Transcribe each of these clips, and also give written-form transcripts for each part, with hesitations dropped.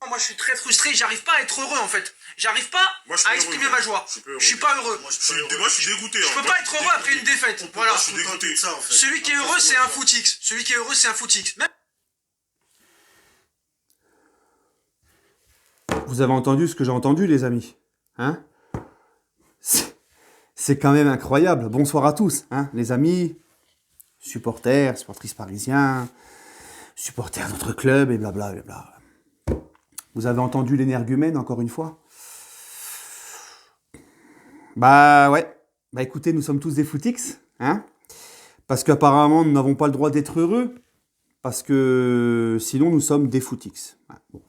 Moi, je suis très frustré, j'arrive pas à être heureux en fait. J'arrive pas à exprimer ma joie. Je suis pas heureux. Moi, je suis dégoûté. Je peux pas être heureux après une défaite. Voilà. Je suis dégoûté. Celui qui est heureux, c'est un footix. Celui qui est heureux, c'est un footix. Vous avez entendu ce que j'ai entendu, les amis, hein? C'est quand même incroyable. Bonsoir à tous, hein, les amis, supporters, supportrices parisiens, supporters de notre club et blablabla. Vous avez entendu l'énergumène encore une fois? Bah ouais. Bah écoutez, nous sommes tous des footix, hein? Parce qu'apparemment, nous n'avons pas le droit d'être heureux. Parce que sinon, nous sommes des footix. Bon.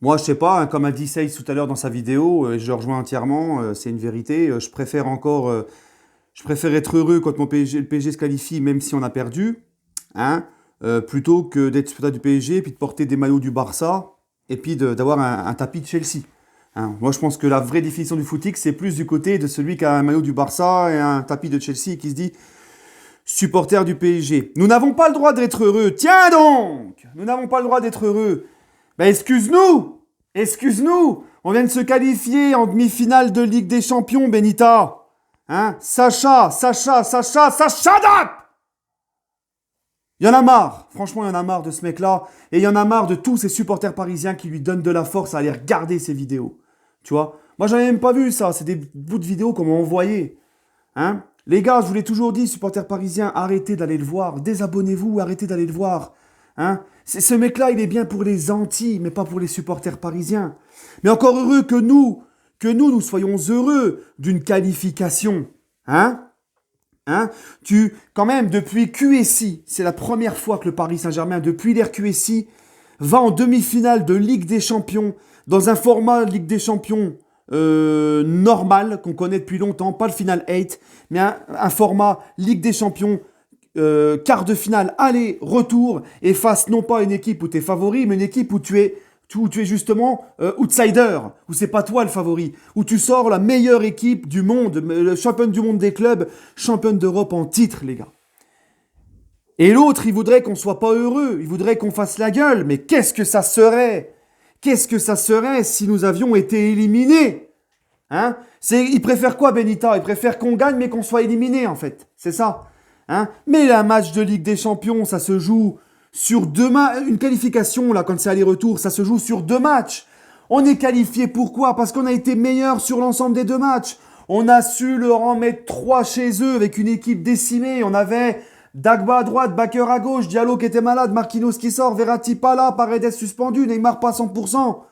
Moi, je sais pas, hein, comme a dit Seyss tout à l'heure dans sa vidéo, et je le rejoins entièrement, c'est une vérité. Je préfère être heureux quand le PSG se qualifie, même si on a perdu, hein, plutôt que d'être supporter du PSG, puis de porter des maillots du Barça, et puis d'avoir un tapis de Chelsea. Hein. Moi, je pense que la vraie définition du footix, c'est plus du côté de celui qui a un maillot du Barça et un tapis de Chelsea, et qui se dit supporter du PSG. Nous n'avons pas le droit d'être heureux. Tiens donc! Nous n'avons pas le droit d'être heureux. Ben excuse-nous! Excuse-nous! On vient de se qualifier en demi-finale de Ligue des Champions, Benita! Hein? Sacha Dap! Il y en a marre! Franchement, il y en a marre de ce mec-là. Et il y en a marre de tous ces supporters parisiens qui lui donnent de la force à aller regarder ses vidéos. Tu vois? Moi, j'avais même pas vu ça. C'est des bouts de vidéos qu'on m'a envoyés. Hein? Les gars, je vous l'ai toujours dit, supporters parisiens, arrêtez d'aller le voir. Désabonnez-vous, arrêtez d'aller le voir. Hein? Ce mec-là, il est bien pour les Antilles, mais pas pour les supporters parisiens. Mais encore heureux que nous soyons heureux d'une qualification. Hein? Hein? Quand même, depuis QSI, c'est la première fois que le Paris Saint-Germain, depuis l'ère QSI, va en demi-finale de Ligue des Champions, dans un format Ligue des Champions normal, qu'on connaît depuis longtemps, pas le Final 8, mais un format Ligue des Champions quart de finale, aller, retour, et face non pas une équipe où tu es favori, mais une équipe où tu es justement outsider, où c'est pas toi le favori, où tu sors la meilleure équipe du monde, le championne du monde des clubs, championne d'Europe en titre, les gars. Et l'autre, il voudrait qu'on soit pas heureux, il voudrait qu'on fasse la gueule, mais qu'est-ce que ça serait? Qu'est-ce que ça serait si nous avions été éliminés? Hein? Il préfère quoi, Benita? Il préfère qu'on gagne, mais qu'on soit éliminé, en fait. C'est ça. Hein? Mais un match de Ligue des Champions, ça se joue sur 2 matchs. Une qualification, là, quand c'est aller-retour, ça se joue sur 2 matchs. On est qualifié pourquoi? Parce qu'on a été meilleur sur l'ensemble des 2 matchs. On a su leur en mettre 3 chez eux avec une équipe décimée. On avait Dagba à droite, Bakker à gauche, Diallo qui était malade, Marquinhos qui sort, Verratti pas là, Paredes suspendu, Neymar pas 100%.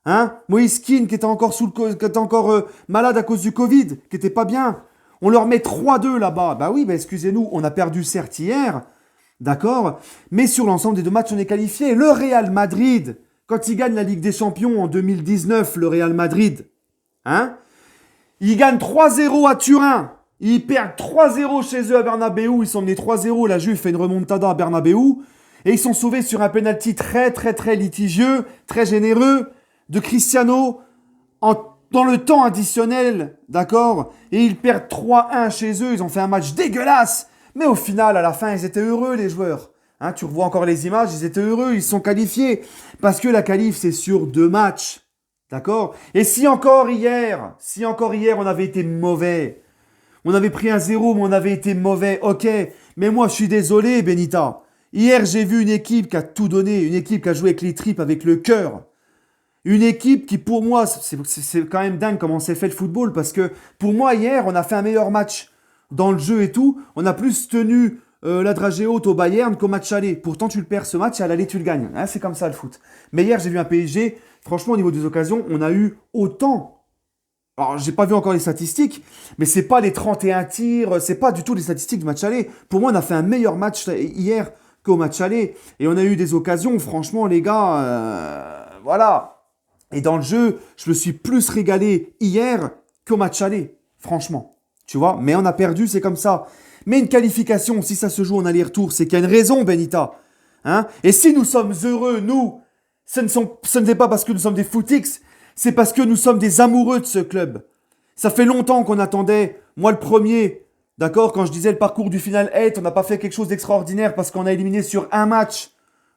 Hein? Moïse Kean qui était encore, malade à cause du Covid, qui était pas bien. On leur met 3-2 là-bas. Bah oui, bah excusez-nous, on a perdu certes hier, d'accord, mais sur l'ensemble des 2 matchs, on est qualifié. Le Real Madrid, quand il gagne la Ligue des Champions en 2019, le Real Madrid, hein, ils gagnent 3-0 à Turin. Ils perdent 3-0 chez eux à Bernabeu. Ils sont menés 3-0. La Juve fait une remontada à Bernabeu. Et ils sont sauvés sur un penalty très litigieux, très généreux de Cristiano dans le temps additionnel, d'accord? Et ils perdent 3-1 chez eux. Ils ont fait un match dégueulasse. Mais au final, à la fin, ils étaient heureux, les joueurs. Hein, tu revois encore les images, ils étaient heureux. Ils se sont qualifiés. Parce que la qualif, c'est sur 2 matchs. D'accord? Et si encore hier, on avait été mauvais, on avait pris un 0, mais on avait été mauvais, ok. Mais moi, je suis désolé, Benita. Hier, j'ai vu une équipe qui a tout donné, une équipe qui a joué avec les tripes, avec le cœur. Une équipe qui, pour moi, c'est quand même dingue comment c'est fait le football, parce que pour moi, hier, on a fait un meilleur match dans le jeu et tout. On a plus tenu la dragée haute au Bayern qu'au match aller. Pourtant, tu le perds ce match et à l'aller, tu le gagnes. Hein, c'est comme ça le foot. Mais hier, j'ai vu un PSG, franchement, au niveau des occasions, on a eu autant. Alors, j'ai pas vu encore les statistiques, mais c'est pas les 31 tirs, c'est pas du tout les statistiques du match aller. Pour moi, on a fait un meilleur match hier qu'au match aller. Et on a eu des occasions, franchement, les gars, voilà. Et dans le jeu, je me suis plus régalé hier qu'au match aller, franchement. Tu vois, mais on a perdu, c'est comme ça. Mais une qualification, si ça se joue en aller-retour, c'est qu'il y a une raison, Benita. Hein? Et si nous sommes heureux, nous, ce n'est pas parce que nous sommes des footix, c'est parce que nous sommes des amoureux de ce club. Ça fait longtemps qu'on attendait, moi le premier, d'accord, quand je disais le parcours du Final 8, on n'a pas fait quelque chose d'extraordinaire parce qu'on a éliminé sur un match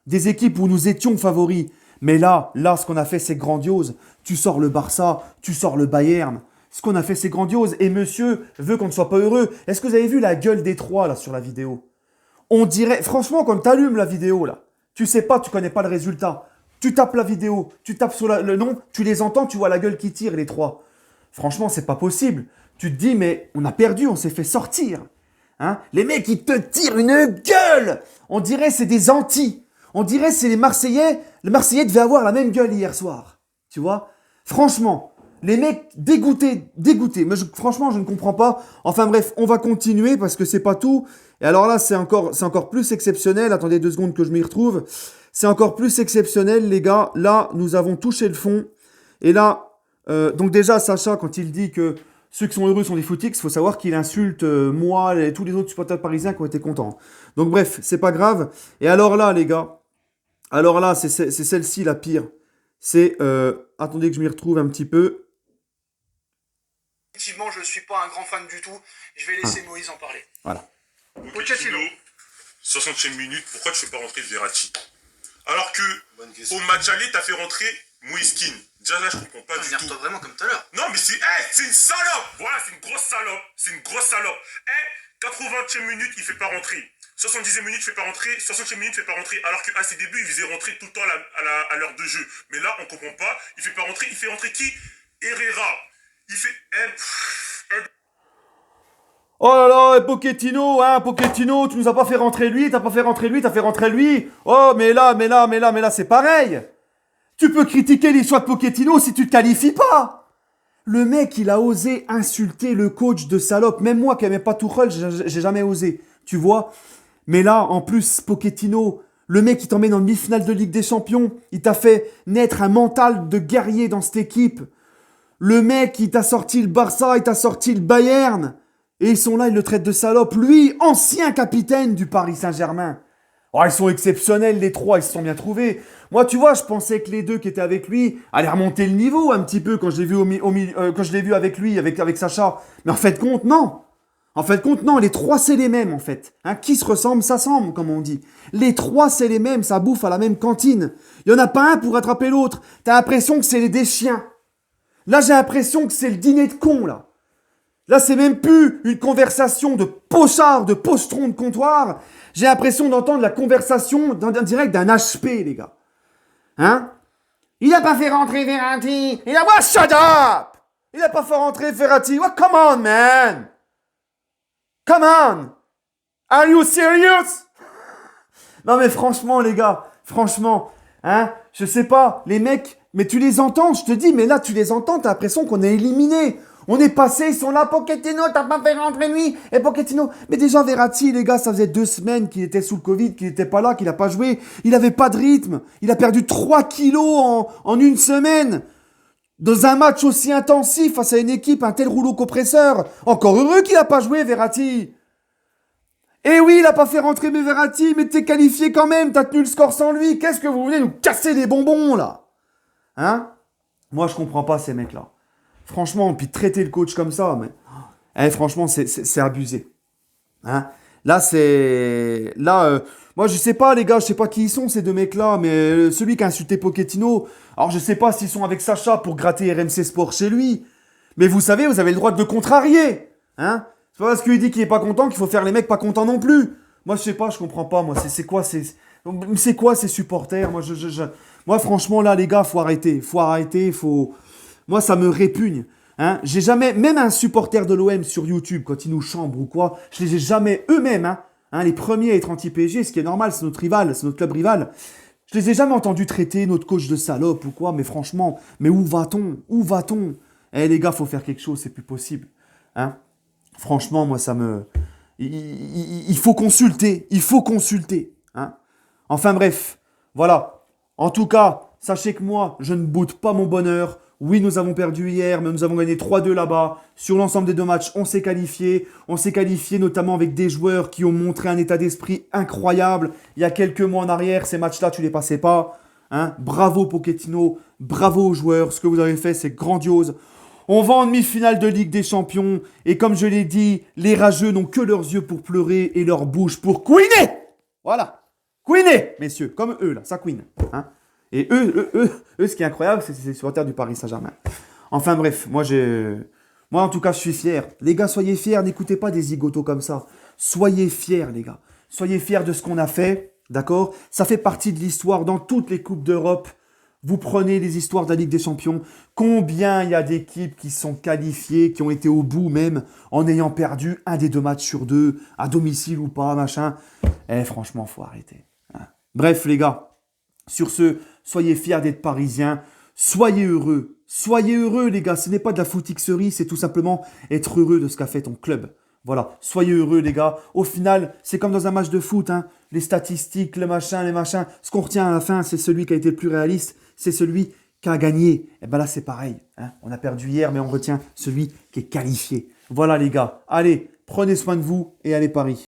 des équipes où nous étions favoris. Mais là, ce qu'on a fait, c'est grandiose. Tu sors le Barça, tu sors le Bayern. Ce qu'on a fait, c'est grandiose. Et monsieur veut qu'on ne soit pas heureux. Est-ce que vous avez vu la gueule des trois, là, sur la vidéo? On dirait, franchement, quand tu allumes la vidéo, là, tu sais pas, tu connais pas le résultat. Tu tapes la vidéo, tu tapes sur le nom, tu les entends, tu vois la gueule qui tire, les trois. Franchement, c'est pas possible. Tu te dis, mais on a perdu, on s'est fait sortir. Hein? Les mecs, ils te tirent une gueule. On dirait c'est des antis. On dirait c'est les Marseillais. Les Marseillais devaient avoir la même gueule hier soir. Tu vois? Franchement, les mecs dégoûtés. Mais franchement, je ne comprends pas. Enfin bref, on va continuer parce que c'est pas tout. Et alors là, c'est encore plus exceptionnel. Attendez 2 secondes que je m'y retrouve. C'est encore plus exceptionnel, les gars. Là, nous avons touché le fond. Et là, donc déjà, Sacha, quand il dit que ceux qui sont heureux sont des footix, il faut savoir qu'il insulte moi et tous les autres supporters parisiens qui ont été contents. Donc bref, c'est pas grave. Et alors là, les gars, alors là, c'est celle-ci la pire. C'est, attendez que je m'y retrouve un petit peu. Effectivement, je ne suis pas un grand fan du tout. Je vais laisser Moïse en parler. Voilà. Pochettino, 60e minute, pourquoi tu ne fais pas rentrer Verratti? Alors que au match aller, tu as fait rentrer Moïskine. Déjà là, je comprends pas du tout. Vraiment comme tout à l'heure. Non, mais c'est une salope. Voilà, c'est une grosse salope. C'est une grosse salope. 80e minute, il fait pas rentrer. 70e minute, il fait pas rentrer. 60e minute, il fait pas rentrer. Alors qu'à ses débuts, il faisait rentrer tout le temps à l'heure de jeu. Mais là, on comprend pas. Il fait pas rentrer. Il fait rentrer qui? Herrera. Il fait... Oh là là, Pochettino, Pochettino, tu nous as pas fait rentrer lui, t'as fait rentrer lui. Oh, mais là, c'est pareil. Tu peux critiquer les choix de Pochettino si tu te qualifies pas. Le mec, il a osé insulter le coach de salope. Même moi qui n'aimais pas Tuchel, j'ai jamais osé. Tu vois? Mais là, en plus, Pochettino, le mec, il t'emmène en demi-finale de Ligue des Champions. Il t'a fait naître un mental de guerrier dans cette équipe. Le mec, il t'a sorti le Barça, il t'a sorti le Bayern. Et ils sont là, ils le traitent de salope. Lui, ancien capitaine du Paris Saint-Germain. Oh, ils sont exceptionnels, les trois, ils se sont bien trouvés. Moi, tu vois, je pensais que les deux qui étaient avec lui allaient remonter le niveau un petit peu quand je l'ai vu, quand je l'ai vu avec lui, avec Sacha. Mais en fait, compte, non. En fait, compte, non. Les trois, c'est les mêmes, en fait. Qui se ressemble, s'assemble, comme on dit. Les trois, c'est les mêmes, ça bouffe à la même cantine. Il n'y en a pas un pour attraper l'autre. T'as l'impression que c'est des chiens. Là, j'ai l'impression que c'est le dîner de cons, là. Là, c'est même plus une conversation de pochard, de postron de comptoir. J'ai l'impression d'entendre la conversation direct d'un HP, les gars. Hein? Il a pas fait rentrer Verratti. Il a... What? Shut up! Il a pas fait rentrer Verratti. What? Come on, man! Come on! Are you serious? Non, mais franchement, les gars, franchement, je sais pas, les mecs, mais tu les entends, je te dis, mais là, tu les entends, t'as l'impression qu'on est éliminé. On est passé, ils sont là, Pochettino, t'as pas fait rentrer lui, et Pochettino. Mais déjà, Verratti, les gars, ça faisait 2 semaines qu'il était sous le Covid, qu'il était pas là, qu'il a pas joué. Il avait pas de rythme. Il a perdu 3 kilos en 1 semaine. Dans un match aussi intensif face à une équipe, un tel rouleau compresseur. Encore heureux qu'il a pas joué, Verratti. Eh oui, il a pas fait rentrer mes Verratti, mais t'es qualifié quand même, t'as tenu le score sans lui. Qu'est-ce que vous voulez nous casser les bonbons, là? Moi, je comprends pas ces mecs-là. Franchement, puis traiter le coach comme ça, mais franchement, c'est abusé. Là, c'est... Là, moi, je sais pas, les gars, je sais pas qui ils sont, ces deux mecs-là, mais celui qui a insulté Pochettino, alors je sais pas s'ils sont avec Sacha pour gratter RMC Sport chez lui, mais vous savez, vous avez le droit de le contrarier. C'est pas parce qu'il dit qu'il est pas content qu'il faut faire les mecs pas contents non plus. Moi, je sais pas, je comprends pas, moi, c'est quoi ces supporters? Moi, franchement, là, les gars, faut arrêter, Moi, ça me répugne. J'ai jamais, même un supporter de l'OM sur YouTube, quand il nous chambre ou quoi, je les ai jamais eux-mêmes, les premiers à être anti-PSG, ce qui est normal, c'est notre rival, c'est notre club rival. Je les ai jamais entendus traiter notre coach de salope ou quoi, mais franchement, mais où va-t-on? Les gars, faut faire quelque chose, c'est plus possible. Franchement, moi, ça me... Il faut consulter, Enfin bref, voilà. En tout cas, sachez que moi, je ne boude pas mon bonheur. Oui, nous avons perdu hier, mais nous avons gagné 3-2 là-bas. Sur l'ensemble des 2 matchs, on s'est qualifié. On s'est qualifié notamment avec des joueurs qui ont montré un état d'esprit incroyable. Il y a quelques mois en arrière, ces matchs-là, tu les passais pas. Bravo Pochettino, bravo aux joueurs. Ce que vous avez fait, c'est grandiose. On va en demi-finale de Ligue des Champions. Et comme je l'ai dit, les rageux n'ont que leurs yeux pour pleurer et leur bouche pour couiner. Voilà. Couiner, messieurs, comme eux, là, ça couine. Et eux, ce qui est incroyable, c'est les supporters du Paris Saint-Germain. Enfin bref, moi en tout cas, je suis fier. Les gars, soyez fiers, n'écoutez pas des zigotos comme ça. Soyez fiers, les gars. Soyez fiers de ce qu'on a fait, d'accord? Ça fait partie de l'histoire dans toutes les Coupes d'Europe. Vous prenez les histoires de la Ligue des Champions. Combien il y a d'équipes qui sont qualifiées, qui ont été au bout même, en ayant perdu un des 2 matchs sur 2, à domicile ou pas, machin. Franchement, faut arrêter. Hein. Bref, les gars, sur ce, soyez fiers d'être parisiens. Soyez heureux. Soyez heureux, les gars. Ce n'est pas de la footixerie, c'est tout simplement être heureux de ce qu'a fait ton club. Voilà, soyez heureux, les gars. Au final, c'est comme dans un match de foot, hein. Les statistiques, les machins. Ce qu'on retient à la fin, c'est celui qui a été le plus réaliste. C'est celui qui a gagné. Et ben là, c'est pareil. Hein. On a perdu hier, mais on retient celui qui est qualifié. Voilà, les gars. Allez, prenez soin de vous et allez Paris.